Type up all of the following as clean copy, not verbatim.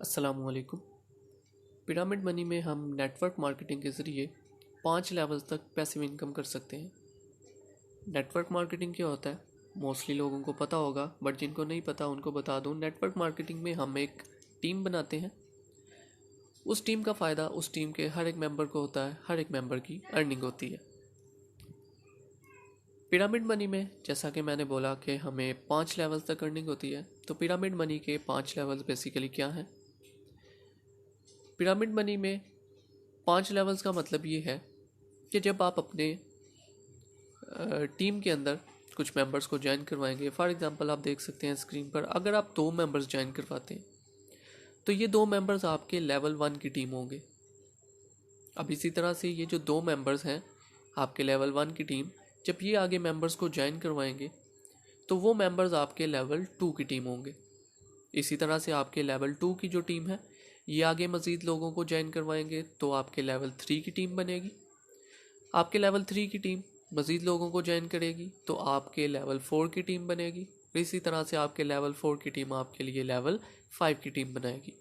अस्सलामुअलैकुम। Pyramid money में हम नेटवर्क मार्केटिंग के ज़रिए 5 लेवल्स तक पैसिव इनकम कर सकते हैं। नेटवर्क मार्केटिंग क्या होता है मोस्टली लोगों को पता होगा, बट जिनको नहीं पता उनको बता दूं। नेटवर्क मार्केटिंग में हम एक टीम बनाते हैं। उस टीम का फ़ायदा उस टीम के हर एक मेंबर को होता है, हर एक मेंबर की अर्निंग होती है। पिरामिड मनी में जैसा कि मैंने बोला कि हमें 5 लेवल्स तक अर्निंग होती है। तो पिरामिड मनी के 5 लेवल्स बेसिकली क्या हैं? पिरामिड मनी में 5 लेवल्स का मतलब ये है कि जब आप अपने टीम के अंदर कुछ मेंबर्स को ज्वाइन करवाएंगे, फॉर एग्जांपल आप देख सकते हैं स्क्रीन पर, अगर आप 2 मेंबर्स ज्वाइन करवाते हैं तो ये 2 मेंबर्स आपके लेवल 1 की टीम होंगे। अब इसी तरह से ये जो 2 मेंबर्स हैं आपके लेवल 1 की टीम, जब ये आगे मेंबर्स को ज्वाइन करवाएंगे तो वो मेंबर्स आपके लेवल 2 की टीम होंगे। इसी तरह से आपके लेवल 2 की जो टीम है ये आगे मज़ीद लोगों को ज्वाइन करवाएंगे तो आपके लेवल 3 की टीम बनेगी। आपके लेवल 3 की टीम मज़ीद लोगों को ज्वाइन करेगी तो आपके लेवल 4 की टीम बनेगी। इसी तरह से आपके लेवल 4 की टीम आपके लिए लेवल 5 की टीम बनाएगी।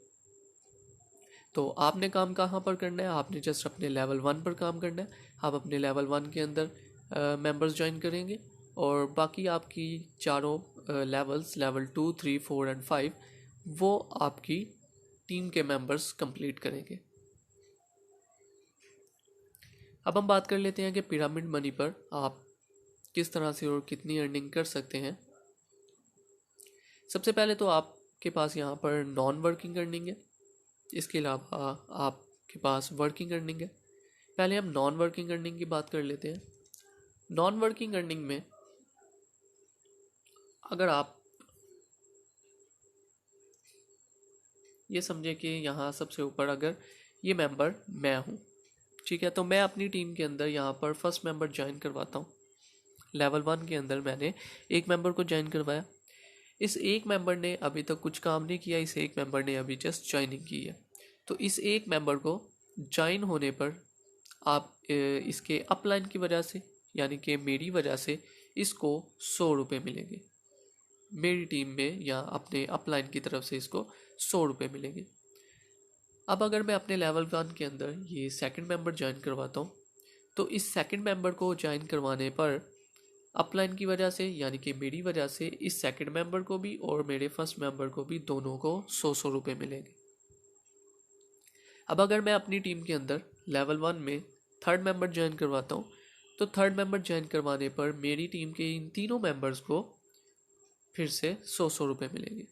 तो आपने काम कहाँ पर करना है? आपने जस्ट अपने लेवल 1 पर काम करना है। आप अपने लेवल 1 के अंदर मेंबर्स ज्वाइन करेंगे और बाकी आपकी चारों लेवल्स, लेवल 2, 3, 4 एंड 5, वो आपकी टीम के मेंबर्स कंप्लीट करेंगे। अब हम बात कर लेते हैं कि पिरामिड मनी पर आप किस तरह से और कितनी अर्निंग कर सकते हैं। सबसे पहले तो आपके पास यहाँ पर नॉन वर्किंग अर्निंग है, इसके अलावा आपके पास वर्किंग अर्निंग है। पहले हम नॉन वर्किंग अर्निंग की बात कर लेते हैं। नॉन वर्किंग अर्निंग में अगर आप ये समझे कि यहाँ सबसे ऊपर अगर ये मेंबर मैं हूँ, ठीक है, तो मैं अपनी टीम के अंदर यहाँ पर फर्स्ट मेंबर ज्वाइन करवाता हूँ। लेवल 1 के अंदर मैंने एक मेंबर को ज्वाइन करवाया। इस एक मेंबर ने अभी तक कुछ काम नहीं किया, इस एक मेंबर ने अभी जस्ट ज्वाइनिंग की है। तो इस एक मेंबर को ज्वाइन होने पर आप इसके अपलाइन की वजह से, यानी कि मेरी वजह से, इसको 100 रुपये मिलेंगे। मेरी टीम में या अपने अपलाइन की तरफ से इसको 100 रुपये मिलेंगे। अब अगर मैं अपने लेवल 1 के अंदर ये सेकंड मेंबर ज्वाइन करवाता हूँ तो इस सेकंड मेंबर को ज्वाइन करवाने पर अपलाइन की वजह से, यानी कि मेरी वजह से, इस सेकंड मेंबर को भी और मेरे फर्स्ट मेंबर को भी, दोनों को 100 रुपये मिलेंगे। अब अगर मैं अपनी टीम के अंदर लेवल 1 में थर्ड मेंबर ज्वाइन करवाता हूँ तो थर्ड मेंबर ज्वाइन करवाने पर मेरी टीम के इन तीनों मेंबर्स को फिर से 100 रुपये मिलेंगे।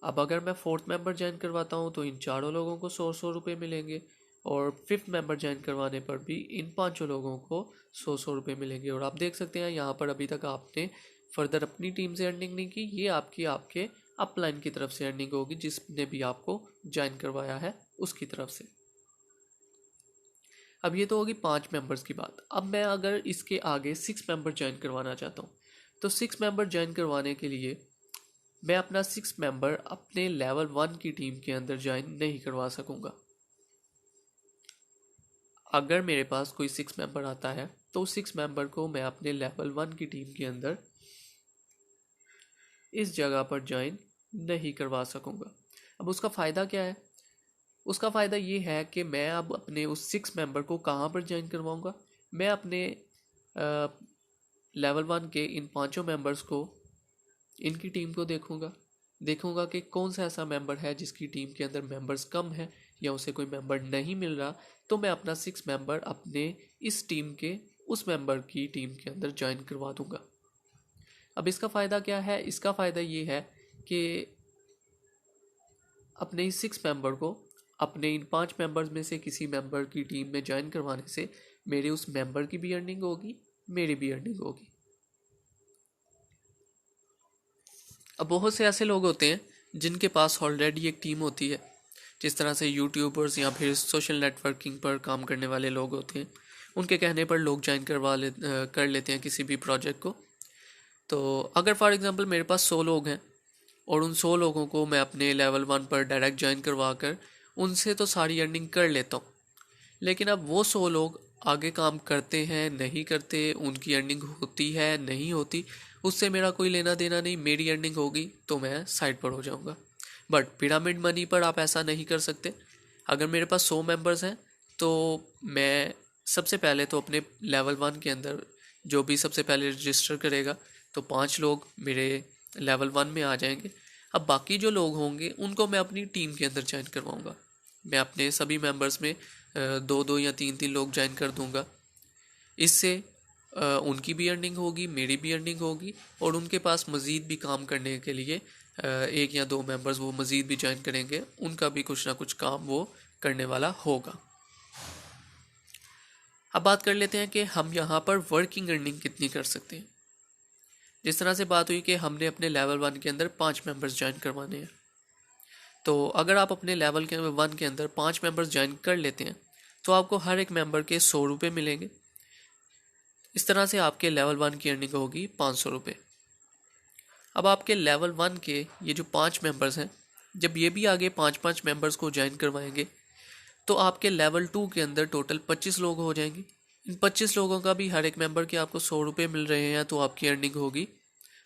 अब अगर मैं फोर्थ मेंबर ज्वाइन करवाता हूँ तो इन चारों लोगों को 100 रुपये मिलेंगे और फिफ्थ मेंबर ज्वाइन करवाने पर भी इन पांचों लोगों को 100 रुपये मिलेंगे। और आप देख सकते हैं यहाँ पर अभी तक आपने फर्दर अपनी टीम से अर्निंग नहीं की, ये आपके अपलाइन की तरफ से अर्निंग होगी, जिसने भी आपको ज्वाइन करवाया है उसकी तरफ से। अब ये तो होगी 5 मेंबर्स की बात। अब मैं अगर इसके आगे 6 मेंबर ज्वाइन करवाना चाहता हूँ तो 6 मेंबर ज्वाइन करवाने के लिए मैं अपना 6 मेंबर अपने लेवल 1 की टीम के अंदर ज्वाइन नहीं करवा सकूंगा। अगर मेरे पास कोई 6 मेंबर आता है तो 6 मेंबर को मैं अपने लेवल 1 की टीम के अंदर इस जगह पर ज्वाइन नहीं करवा सकूंगा। अब उसका फ़ायदा क्या है? उसका फ़ायदा ये है कि मैं अब अपने उस 6 मेंबर को कहाँ पर ज्वाइन करवाऊंगा? मैं अपने लेवल 1 के इन पांचों मेंबर्स को, इनकी टीम को देखूंगा कि कौन सा ऐसा मेंबर है जिसकी टीम के अंदर मेंबर्स कम है या उसे कोई मेंबर नहीं मिल रहा, तो मैं अपना 6 मेंबर अपने इस टीम के उस मेंबर की टीम के अंदर ज्वाइन करवा दूंगा। अब इसका फ़ायदा क्या है? इसका फ़ायदा ये है कि अपने इस 6 मेंबर को अपने इन 5 मेंबर्स में से किसी मेंबर की टीम में ज्वाइन करवाने से मेरे उस मेंबर की भी अर्निंग होगी, मेरी भी अर्निंग होगी। अब बहुत से ऐसे लोग होते हैं जिनके पास ऑलरेडी एक टीम होती है, जिस तरह से यूट्यूबर्स या फिर सोशल नेटवर्किंग पर काम करने वाले लोग होते हैं। उनके कहने पर लोग ज्वाइन कर लेते हैं किसी भी प्रोजेक्ट को। तो अगर फॉर एग्जांपल मेरे पास 100 लोग हैं और उन 100 लोगों को मैं अपने लेवल 1 पर डायरेक्ट ज्वाइन करवा कर उनसे तो सारी अर्निंग कर लेता हूँ, लेकिन अब वो 100 लोग आगे काम करते हैं नहीं करते, उनकी अर्निंग होती है नहीं होती, उससे मेरा कोई लेना देना नहीं। मेरी अर्निंग होगी तो मैं साइड पर हो जाऊंगा। बट पिरामिड मनी पर आप ऐसा नहीं कर सकते। अगर मेरे पास 100 मेंबर्स हैं तो मैं सबसे पहले तो अपने लेवल 1 के अंदर जो भी सबसे पहले रजिस्टर करेगा तो 5 लोग मेरे लेवल 1 में आ जाएंगे। अब बाकी जो लोग होंगे उनको मैं अपनी टीम के अंदर ज्वाइन करवाऊँगा। मैं अपने सभी मेंबर्स में 2-2 या 3-3 लोग ज्वाइन कर दूँगा। इससे उनकी भी अर्निंग होगी, मेरी भी अर्निंग होगी, और उनके पास मज़ीद भी काम करने के लिए 1 या 2 मेंबर्स वो मज़ीद भी ज्वाइन करेंगे, उनका भी कुछ ना कुछ काम वो करने वाला होगा। अब बात कर लेते हैं कि हम यहाँ पर वर्किंग अर्निंग कितनी कर सकते हैं। जिस तरह से बात हुई कि हमने अपने लेवल 1 के अंदर 5 मेंबर्स ज्वाइन करवाने हैं, तो अगर आप अपने लेवल के 1 के अंदर 5 मेंबर्स ज्वाइन कर लेते हैं तो आपको हर एक मेंबर के 100 रुपये मिलेंगे। इस तरह से आपके लेवल 1 की अर्निंग होगी 500 रुपये। अब आपके लेवल 1 के ये जो 5 मेंबर्स हैं, जब ये भी आगे 5-5 मेंबर्स को ज्वाइन करवाएंगे तो आपके लेवल 2 के अंदर टोटल 25 लोग हो जाएंगे। इन 25 लोगों का भी हर एक मेंबर के आपको 100 रुपये मिल रहे हैं, तो आपकी अर्निंग होगी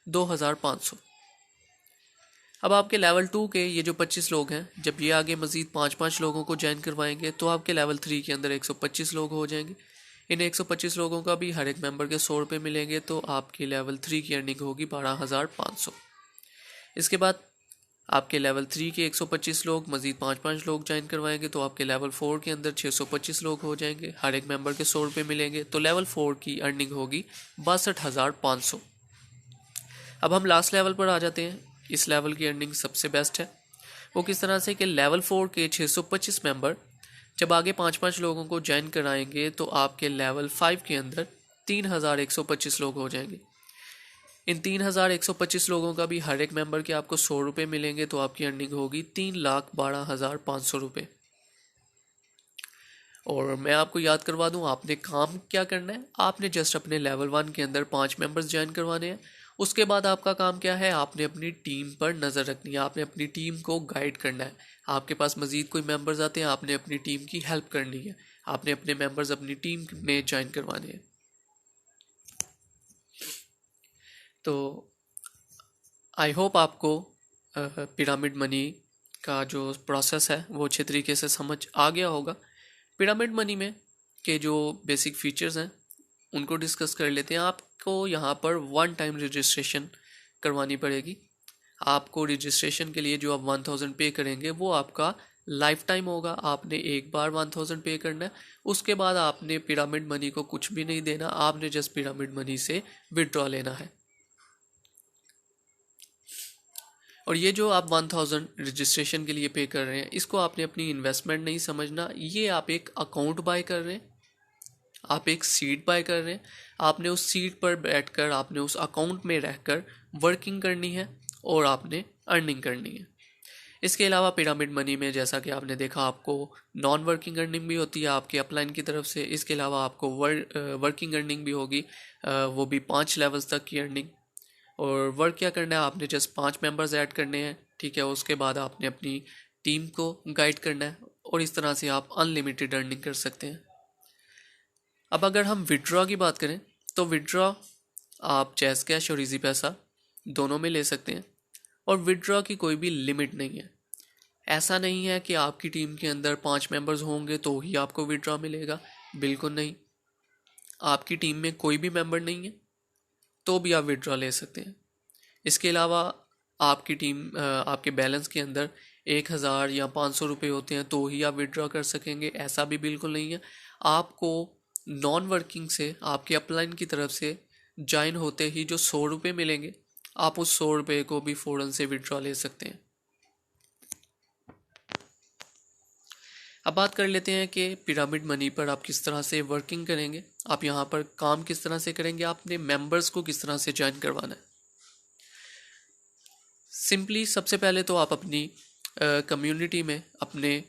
2500। अब आपके लेवल 2 के ये जो 25 लोग हैं, जब ये आगे मज़ीद 5-5 लोगों को ज्वाइन करवाएंगे तो आपके लेवल 3 के अंदर 125 लोग हो जाएंगे। इन 125 लोगों का भी हर एक मेंबर के 100 रुपये मिलेंगे, तो आपकी लेवल 3 की अर्निंग होगी 12,500। इसके बाद आपके लेवल 3 के 125 लोग मज़ीद 5-5 लोग ज्वाइन करवाएंगे तो आपके लेवल 4 के अंदर 625 लोग हो जाएंगे, हर एक मेंबर के 100 रुपये मिलेंगे, तो लेवल 4 की अर्निंग होगी 62,500। अब हम लास्ट लेवल पर आ जाते हैं। इस लेवल की अर्निंग सबसे बेस्ट है। वो किस तरह से कि लेवल 4 के 625 मेंबर जब आगे 5-5 लोगों को ज्वाइन कराएंगे तो आपके लेवल 5 के अंदर 3,125 लोग हो जाएंगे। इन 3,125 लोगों का भी हर एक मेंबर के आपको 100 रुपये मिलेंगे, तो आपकी अर्निंग होगी 3,12,500 रुपये। और मैं आपको याद करवा दूं, आपने काम क्या करना है। आपने जस्ट अपने लेवल 1 के अंदर 5 मेंबर्स ज्वाइन करवाने हैं। उसके बाद आपका काम क्या है, आपने अपनी टीम पर नज़र रखनी है, आपने अपनी टीम को गाइड करना है। आपके पास मज़ीद कोई मेंबर्स आते हैं, आपने अपनी टीम की हेल्प करनी है, आपने अपने मेंबर्स अपनी टीम में ज्वाइन करवाने हैं। तो आई होप आपको पिरामिड मनी का जो प्रोसेस है वो अच्छे तरीके से समझ आ गया होगा। पिरामिड मनी में के जो बेसिक फीचर्स हैं उनको डिस्कस कर लेते हैं। आपको यहाँ पर 1 टाइम रजिस्ट्रेशन करवानी पड़ेगी। आपको रजिस्ट्रेशन के लिए जो आप 1000 पे करेंगे वो आपका लाइफ टाइम होगा। आपने एक बार 1000 पे करना है, उसके बाद आपने पिरामिड मनी को कुछ भी नहीं देना, आपने जस्ट पिरामिड मनी से विड्रॉ लेना है। और ये जो आप 1000 रजिस्ट्रेशन के लिए पे कर रहे हैं, इसको आपने अपनी इन्वेस्टमेंट नहीं समझना। ये आप एक अकाउंट बाय कर रहे हैं, आप एक सीट बाय कर रहे हैं। आपने उस सीट पर बैठकर, आपने उस अकाउंट में रहकर वर्किंग करनी है और आपने अर्निंग करनी है। इसके अलावा पिरामिड मनी में जैसा कि आपने देखा, आपको नॉन वर्किंग अर्निंग भी होती है आपके अपलाइन की तरफ से। इसके अलावा आपको वर्किंग अर्निंग भी होगी, वो भी 5 लेवल्स तक की अर्निंग। और वर्क क्या करना है, आपने जस्ट 5 मेंबर्स ऐड करने हैं, ठीक है। उसके बाद आपने अपनी टीम को गाइड करना है और इस तरह से आप अनलिमिटेड अर्निंग कर सकते हैं। अब अगर हम विड्रॉ की बात करें तो विड्रॉ आप जैज़ कैश और इजी पैसा दोनों में ले सकते हैं, और विड्रॉ की कोई भी लिमिट नहीं है। ऐसा नहीं है कि आपकी टीम के अंदर 5 मेंबर्स होंगे तो ही आपको विड्रॉ मिलेगा, बिल्कुल नहीं। आपकी टीम में कोई भी मेंबर नहीं है तो भी आप विड्रॉ ले सकते हैं। इसके अलावा आपकी टीम आपके बैलेंस के अंदर 1000 या 500 रुपये होते हैं तो ही आप विड्रॉ कर सकेंगे, ऐसा भी बिल्कुल नहीं है। आपको नॉन वर्किंग से, आपके अपलाइन की तरफ से ज्वाइन होते ही जो 100 रुपये मिलेंगे, आप उस 100 रुपये को भी फ़ौरन से विड्रॉ ले सकते हैं। अब बात कर लेते हैं कि पिरामिड मनी पर आप किस तरह से वर्किंग करेंगे, आप यहाँ पर काम किस तरह से करेंगे, आपने मेंबर्स को किस तरह से ज्वाइन करवाना है। सिंपली सबसे पहले तो आप अपनी कम्युनिटी में, अपने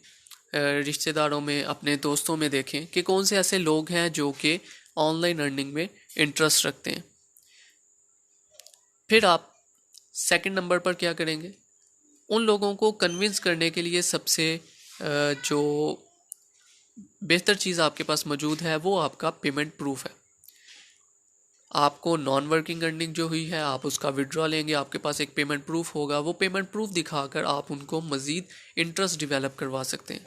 रिश्तेदारों में, अपने दोस्तों में देखें कि कौन से ऐसे लोग हैं जो कि ऑनलाइन अर्निंग में इंटरेस्ट रखते हैं। फिर आप सेकंड नंबर पर क्या करेंगे, उन लोगों को कन्विंस करने के लिए सबसे जो बेहतर चीज़ आपके पास मौजूद है वो आपका पेमेंट प्रूफ है। आपको नॉन वर्किंग अर्निंग जो हुई है आप उसका विड्रॉ लेंगे, आपके पास एक पेमेंट प्रूफ होगा, वो पेमेंट प्रूफ दिखाकर आप उनको मज़ीद इंटरेस्ट डेवलप करवा सकते हैं।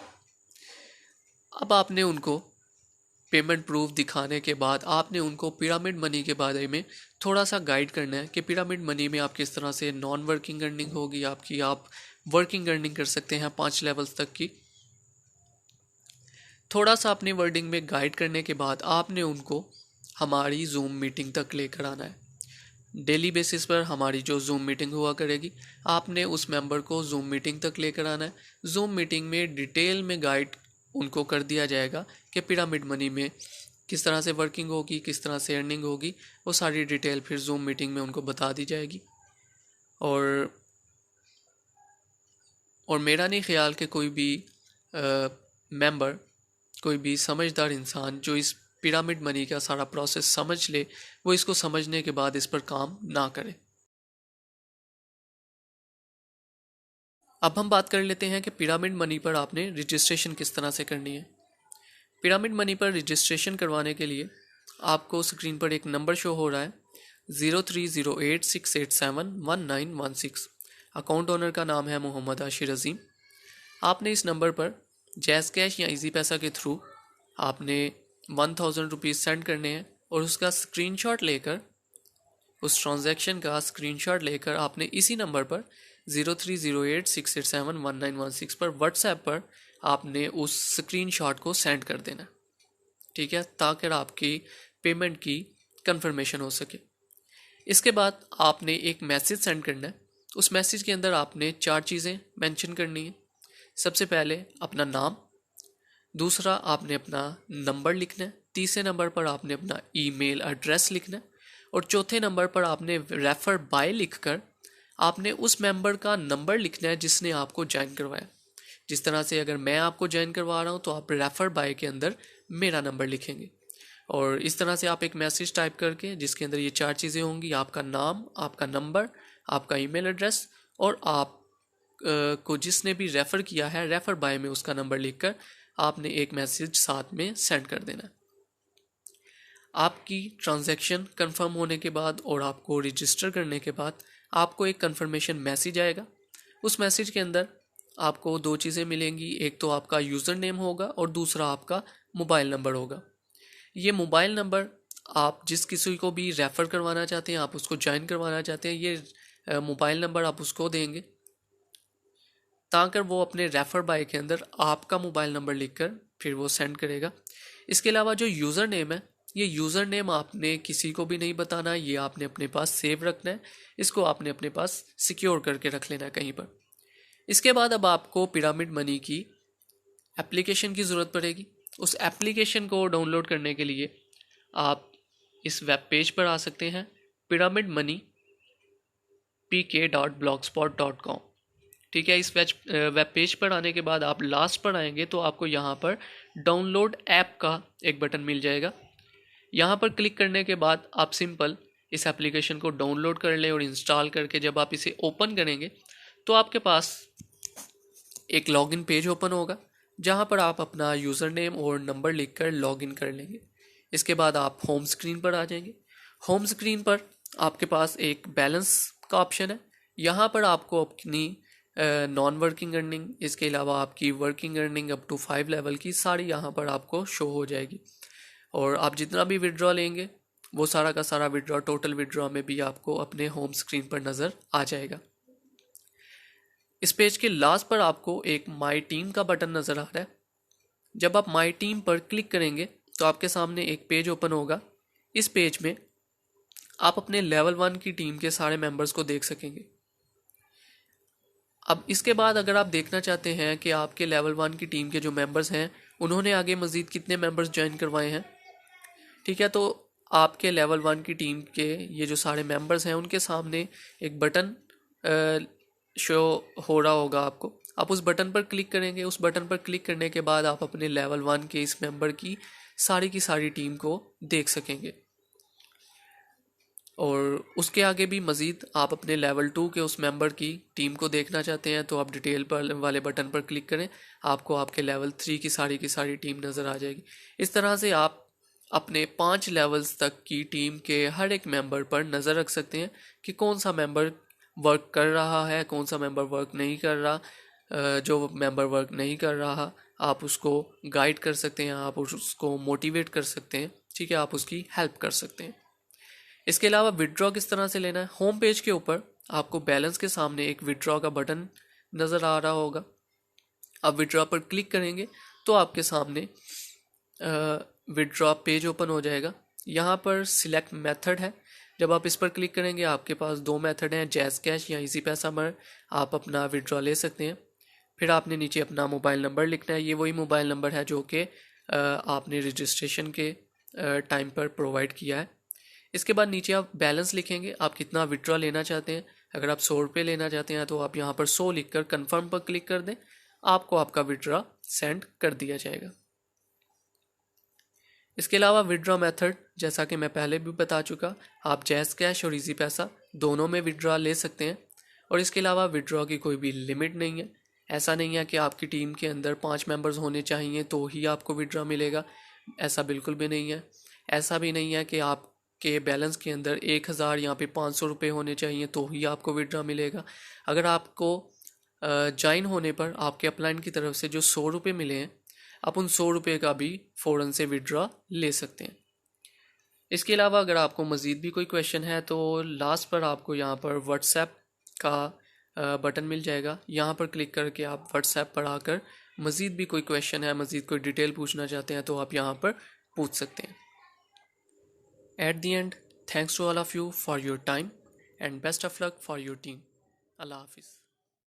अब आपने उनको पेमेंट प्रूफ दिखाने के बाद आपने उनको पिरामिड मनी के बारे में थोड़ा सा गाइड करना है कि पिरामिड मनी में आप किस तरह से नॉन वर्किंग अर्निंग होगी आपकी, आप वर्किंग अर्निंग कर सकते हैं 5 लेवल्स तक की। थोड़ा सा अपने वर्डिंग में गाइड करने के बाद आपने उनको हमारी जूम मीटिंग तक लेकर आना है। डेली बेसिस पर हमारी जो जूम मीटिंग हुआ करेगी, आपने उस मेंबर को जूम मीटिंग तक लेकर आना है। जूम मीटिंग में डिटेल में गाइड उनको कर दिया जाएगा कि पिरामिड मनी में किस तरह से वर्किंग होगी, किस तरह से अर्निंग होगी, वो सारी डिटेल फिर जूम मीटिंग में उनको बता दी जाएगी। और मेरा नहीं ख्याल कि कोई भी मेंबर, कोई भी समझदार इंसान जो इस पिरामिड मनी का सारा प्रोसेस समझ ले, वो इसको समझने के बाद इस पर काम ना करे। अब हम बात कर लेते हैं कि पिरामिड मनी पर आपने रजिस्ट्रेशन किस तरह से करनी है। पिरामिड मनी पर रजिस्ट्रेशन करवाने के लिए आपको स्क्रीन पर एक नंबर शो हो रहा है 030868719116। अकाउंट ओनर का नाम है मोहम्मद आशिर अजीम। आपने इस नंबर पर जैज़ कैश या इजी पैसा के थ्रू आपने 1000 रुपीज़ सेंड करने हैं और उसका स्क्रीनशॉट लेकर, उस ट्रांजैक्शन का स्क्रीनशॉट लेकर आपने इसी नंबर पर 030868719116 पर व्हाट्सएप पर आपने उस स्क्रीनशॉट को सेंड कर देना, ठीक है, ताकि आपकी पेमेंट की कंफर्मेशन हो सके। इसके बाद आपने एक मैसेज सेंड करना है। उस मैसेज के अंदर आपने 4 चीज़ें मेंशन करनी है। सबसे पहले अपना नाम, दूसरा आपने अपना नंबर लिखना है, तीसरे नंबर पर आपने अपना ईमेल एड्रेस लिखना है और चौथे नंबर पर आपने रेफ़र बाय लिखकर आपने उस मेंबर का नंबर लिखना है जिसने आपको ज्वाइन करवाया। जिस तरह से अगर मैं आपको ज्वाइन करवा रहा हूँ तो आप रेफ़र बाय के अंदर मेरा नंबर लिखेंगे और इस तरह से आप एक मैसेज टाइप करके जिसके अंदर ये 4 चीज़ें होंगी, आपका नाम, आपका नंबर, आपका ईमेल एड्रेस और आप को जिसने भी रेफ़र किया है रेफ़र बाय में उसका नंबर लिखकर आपने एक मैसेज साथ में सेंड कर देना। आपकी ट्रांजैक्शन कंफर्म होने के बाद और आपको रजिस्टर करने के बाद आपको एक कंफर्मेशन मैसेज आएगा। उस मैसेज के अंदर आपको 2 चीज़ें मिलेंगी, एक तो आपका यूज़र नेम होगा और दूसरा आपका मोबाइल नंबर होगा। ये मोबाइल नंबर आप जिस किसी को भी रेफ़र करवाना चाहते हैं, आप उसको ज्वाइन करवाना चाहते हैं, ये मोबाइल नंबर आप उसको देंगे ताकि वो अपने रेफ़र बाय के अंदर आपका मोबाइल नंबर लिखकर फिर वो सेंड करेगा। इसके अलावा जो यूज़र नेम है, ये यूज़र नेम आपने किसी को भी नहीं बताना, ये आपने अपने पास सेव रखना है, इसको आपने अपने पास सिक्योर करके रख लेना है कहीं पर। इसके बाद अब आपको पिरामिड मनी की एप्लीकेशन की ज़रूरत पड़ेगी। उस एप्लीकेशन को डाउनलोड करने के लिए आप इस वेब पेज पर आ सकते हैं pyramidmoneypk.blogspot.com, ठीक है। इस वेब पेज पर आने के बाद आप लास्ट पर आएंगे तो आपको यहाँ पर डाउनलोड ऐप का एक बटन मिल जाएगा। यहाँ पर क्लिक करने के बाद आप सिंपल इस एप्लीकेशन को डाउनलोड कर लें और इंस्टॉल करके जब आप इसे ओपन करेंगे तो आपके पास एक लॉगिन पेज ओपन होगा जहाँ पर आप अपना यूज़र नेम और नंबर लिखकर लॉगिन कर लेंगे। इसके बाद आप होम स्क्रीन पर आ जाएंगे। होम स्क्रीन पर आपके पास एक बैलेंस का ऑप्शन है। यहाँ पर आपको अपनी नॉन वर्किंग अर्निंग, इसके अलावा आपकी working earning up to 5 level की सारी यहाँ पर आपको शो हो जाएगी और आप जितना भी विड्रॉ लेंगे वो सारा का सारा विड्रॉ, टोटल विड्रॉ में भी आपको अपने होम स्क्रीन पर नज़र आ जाएगा। इस पेज के लास्ट पर आपको एक माई टीम का बटन नज़र आ रहा है। जब आप माई टीम पर क्लिक करेंगे तो आपके सामने एक पेज ओपन होगा। इस पेज में आप अपने लेवल 1 की टीम के सारे मेंबर्स को देख सकेंगे। अब इसके बाद अगर आप देखना चाहते हैं कि आपके लेवल 1 की टीम के जो मेंबर्स हैं उन्होंने आगे मज़ीद कितने मेंबर्स ज्वाइन करवाए हैं, ठीक है, तो आपके लेवल 1 की टीम के ये जो सारे मेंबर्स हैं उनके सामने एक बटन शो हो रहा होगा आपको। आप उस बटन पर क्लिक करेंगे। उस बटन पर क्लिक करने के बाद आप अपने लेवल 1 के इस मेंबर की सारी टीम को देख सकेंगे और उसके आगे भी मज़ीद आप अपने लेवल 2 के उस मेंबर की टीम को देखना चाहते हैं तो आप डिटेल पर वाले बटन पर क्लिक करें, आपको आपके लेवल 3 की सारी टीम नज़र आ जाएगी। इस तरह से आप अपने 5 लेवल्स तक की टीम के हर एक मेंबर पर नज़र रख सकते हैं कि कौन सा मेंबर वर्क कर रहा है, कौन सा मेंबर वर्क नहीं कर रहा। जो मेंबर वर्क नहीं कर रहा आप उसको गाइड कर सकते हैं, आप उसको मोटिवेट कर सकते हैं, ठीक है, आप उसकी हेल्प कर सकते हैं। इसके अलावा विड्रॉ किस तरह से लेना है, होम पेज के ऊपर आपको बैलेंस के सामने एक विड्रॉ का बटन नज़र आ रहा होगा। आप विड्रॉ पर क्लिक करेंगे तो आपके सामने विड्रॉ पेज ओपन हो जाएगा। यहाँ पर सिलेक्ट मेथड है, जब आप इस पर क्लिक करेंगे आपके पास दो मेथड हैं, जैज़ कैश या इजी पैसा पर आप अपना विड्रॉ ले सकते हैं। फिर आपने नीचे अपना मोबाइल नंबर लिखना है, ये वही मोबाइल नंबर है जो कि आपने रजिस्ट्रेशन के टाइम पर प्रोवाइड किया है। इसके बाद नीचे आप बैलेंस लिखेंगे, आप कितना विड्रॉ लेना चाहते हैं। अगर आप 100 रुपये लेना चाहते हैं तो आप यहाँ पर 100 लिखकर कन्फर्म पर क्लिक कर दें, आपको आपका विड्रॉ सेंड कर दिया जाएगा। इसके अलावा विड्रॉ मेथड जैसा कि मैं पहले भी बता चुका, आप जैज़ कैश और इजी पैसा दोनों में विड्रॉ ले सकते हैं। और इसके अलावा विड्रॉ की कोई भी लिमिट नहीं है। ऐसा नहीं है कि आपकी टीम के अंदर 5 मेंबर्स होने चाहिए तो ही आपको विड्रॉ मिलेगा, ऐसा बिल्कुल भी नहीं है। ऐसा भी नहीं है कि आपके बैलेंस के अंदर 1000 यहाँ पे 500 रुपये होने चाहिए तो ही आपको विड्रॉ मिलेगा। अगर आपको ज्वाइन होने पर आपके अपलाइन की तरफ से जो 100 रुपये मिले हैं, आप उन 100 रुपये का भी फ़ौरन से विड्रॉ ले सकते हैं। इसके अलावा अगर आपको मज़ीद भी कोई क्वेश्चन है तो लास्ट पर आपको यहाँ पर व्हाट्सएप का बटन मिल जाएगा, यहाँ पर क्लिक करके आप व्हाट्सएप पर आकर मज़ीद भी कोई क्वेश्चन है, मज़ीद कोई डिटेल पूछना चाहते हैं तो आप यहाँ पर पूछ सकते हैं। At the end, thanks to all of you for your time and best of luck for your team. अल्लाह हाफिज़।